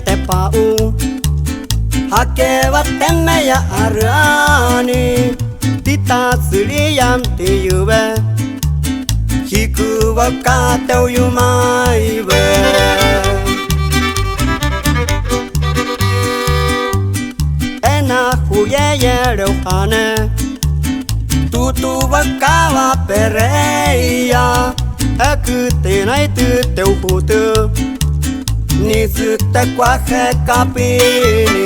te pau hake wa temme ya arani tita suriam te yuwe hiku wa ka teu yu mai we ena hu ye ye reu hane tu wa ka wa pereia aku te nai tu teu hu tu ni su te kwa he kapini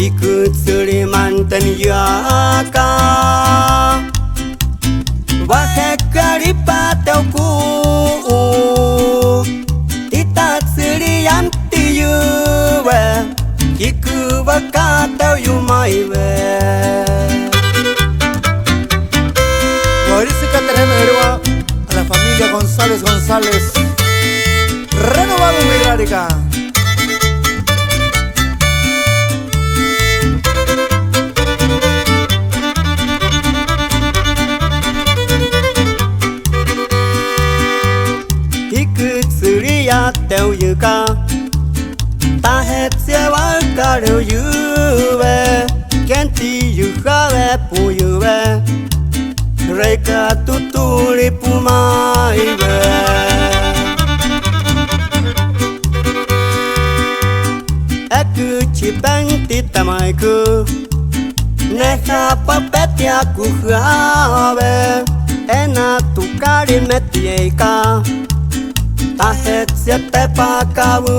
ikut suri mantan yaka wa he karipa teu ku tita suri yang ti yu we iku wa ka teu yu mai we Música terreno héroe a la familia González González, renovado en hidráulica. Ikut suria teu yuka ta het se wa ka reu yuwe kenti yuka we pu yuwe Reka tuturi pumai we aku cipang titamai ku neha papetia ku hawe ena tukari metieka tahet siete pakawu